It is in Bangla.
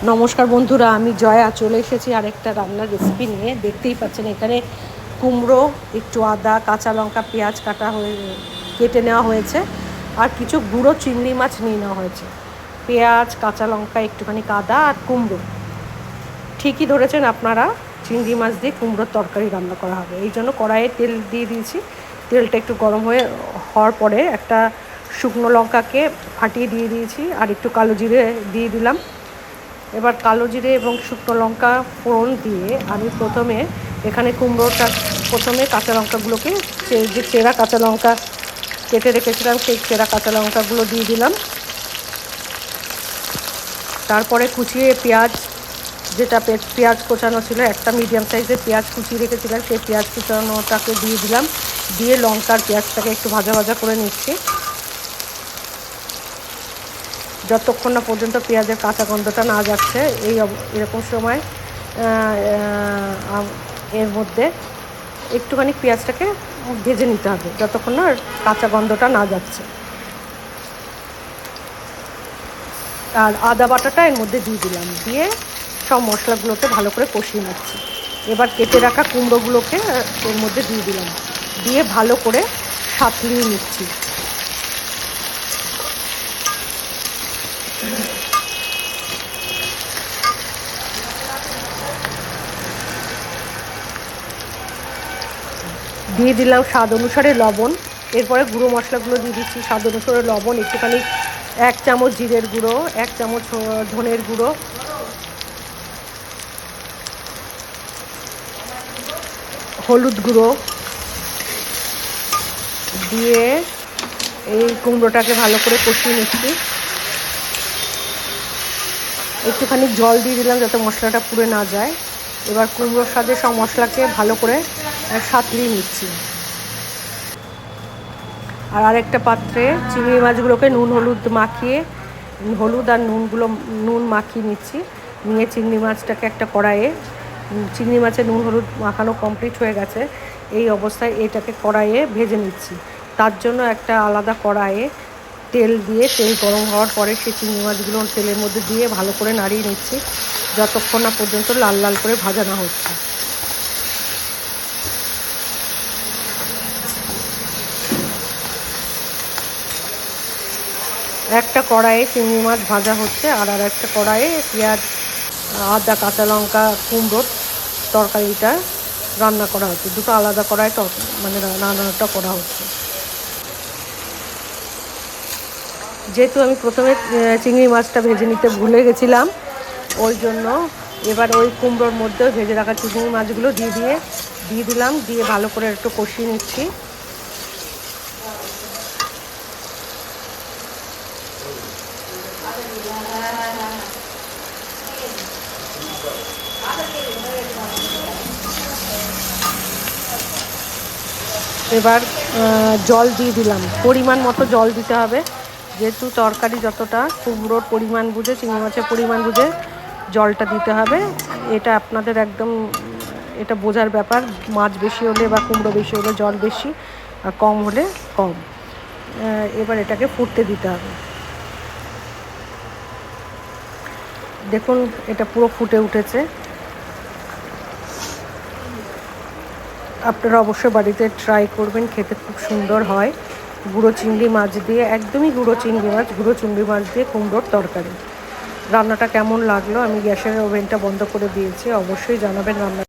নমস্কার বন্ধুরা, আমি জয়া চলে এসেছি আরেকটা রান্নার রেসিপি নিয়ে। দেখতেই পাচ্ছেন এখানে কুমড়ো, একটু আদা, কাঁচা লঙ্কা, পেঁয়াজ কেটে নেওয়া হয়েছে, আর কিছু গুঁড়ো চিংড়ি মাছ নিয়ে নেওয়া হয়েছে। পেঁয়াজ, কাঁচা লঙ্কা, একটুখানি আদা আর কুমড়ো। ঠিকই ধরেছেন আপনারা, চিংড়ি মাছ দিয়ে কুমড়োর তরকারি রান্না করা হবে। এই জন্য কড়াইয়ে তেল দিয়ে দিয়েছি। তেলটা একটু গরম হওয়ার পরে একটা শুকনো লঙ্কাকে ফাটিয়ে দিয়ে দিয়েছি, আর একটু কালো জিরে দিয়ে দিলাম। এবার কালো জিরে এবং শুকনো লঙ্কা ফোড়ন দিয়ে আমি এখানে প্রথমে কাঁচা লঙ্কাগুলোকে, যে চেরা কাঁচা লঙ্কা কেটে রেখেছিলাম সেই চেরা কাঁচা লঙ্কাগুলো দিয়ে দিলাম। তারপরে কুচিয়ে পেঁয়াজ কোচানো ছিল, একটা মিডিয়াম সাইজের পেঁয়াজ কুচিয়ে রেখেছিলাম, সেই পেঁয়াজ কুচানোটাকে দিয়ে দিলাম। দিয়ে লঙ্কার পেঁয়াজটাকে একটু ভাজা ভাজা করে নিচ্ছি, যতক্ষণ না পর্যন্ত পেঁয়াজের কাঁচা গন্ধটা না যাচ্ছে। এরকম সময় এর মধ্যে একটুখানি পেঁয়াজটাকে ভেজে নিতে হবে, যতক্ষণ না কাঁচা গন্ধটা না যাচ্ছে। আর আদা বাটাটা এর মধ্যে দিয়ে দিলাম, দিয়ে সব মশলাগুলোকে ভালো করে কষিয়ে নিচ্ছি। এবার কেটে রাখা কুমড়োগুলোকে এর মধ্যে দিয়ে দিলাম, দিয়ে ভালো করে সাঁতলিয়ে নিচ্ছি। দিয়ে দিলাম স্বাদ অনুসারে লবণ। এরপরে গুঁড়ো মশলাগুলো দিয়ে দিচ্ছি, স্বাদ অনুসারে লবণ, একটুখানি 1 চামচ জিরের গুঁড়ো, 1 চামচ ধনের গুঁড়ো, হলুদ গুঁড়ো দিয়ে এই কুমড়োটাকে ভালো করে কষিয়ে নিচ্ছি। একটুখানি জল দিয়ে দিলাম যাতে মশলাটা পুড়ে না যায়। এবার কুমড়োর সাথে সব মশলাকে ভালো করে সাঁতলিয়ে নিচ্ছি। আর আরেকটা পাত্রে চিংড়ি মাছগুলোকে হলুদ আর নুন মাখিয়ে নিচ্ছি। নিয়ে চিংড়ি মাছটাকে একটা কড়াইয়ে, চিংড়ি মাছে নুন হলুদ মাখানো কমপ্লিট হয়ে গেছে, এই অবস্থায় এটাকে কড়াইয়ে ভেজে নিচ্ছি। তার জন্য একটা আলাদা কড়াইয়ে তেল গরম হওয়ার পরে সেই চিংড়ি মাছগুলো তেলের মধ্যে দিয়ে ভালো করে নাড়িয়ে নিচ্ছি, যতক্ষণ না পর্যন্ত লাল লাল করে ভাজা না হচ্ছে। একটা কড়াইয়ে চিংড়ি মাছ ভাজা হচ্ছে, আর একটা কড়াইয়ে পেঁয়াজ, আদা, কাঁচা লঙ্কা, কুমড়োর তরকারিটা রান্না করা হচ্ছে। দুটো আলাদা কড়াই রান্নাটা করা হচ্ছে। যেহেতু আমি প্রথমে চিংড়ি মাছটা ভেজে নিতে ভুলে গেছিলাম, ওই জন্য এবার ওই কুমড়োর মধ্যে ভেজে রাখা চিংড়ি মাছগুলো দিয়ে দিলাম, দিয়ে ভালো করে একটু কষিয়ে নিচ্ছি। এবার জল দিয়ে দিলাম, পরিমাণ মতো জল দিতে হবে, যেহেতু তরকারি যতটা, কুমড়োর পরিমাণ বুঝে, চিংড়ি মাছের পরিমাণ বুঝে জলটা দিতে হবে। এটা আপনাদের একদম এটা বোঝার ব্যাপার, মাছ বেশি হলে বা কুমড়ো বেশি হলে জল বেশি, আর কম হলে কম। এবার এটাকে ফুটতে দিতে হবে। দেখুন এটা পুরো ফুটে উঠেছে। আপনারা অবশ্যই বাড়িতে ট্রাই করবেন, খেতে খুব সুন্দর হয়। গুঁড়ো চিংড়ি মাছ দিয়ে, একদমই গুঁড়ো চিংড়ি মাছ দিয়ে কুমড়োর তরকারি। রান্নাটা কেমন লাগলো? আমি গ্যাসের ওভেনটা বন্ধ করে দিয়েছি, অবশ্যই জানাবেন রান্না।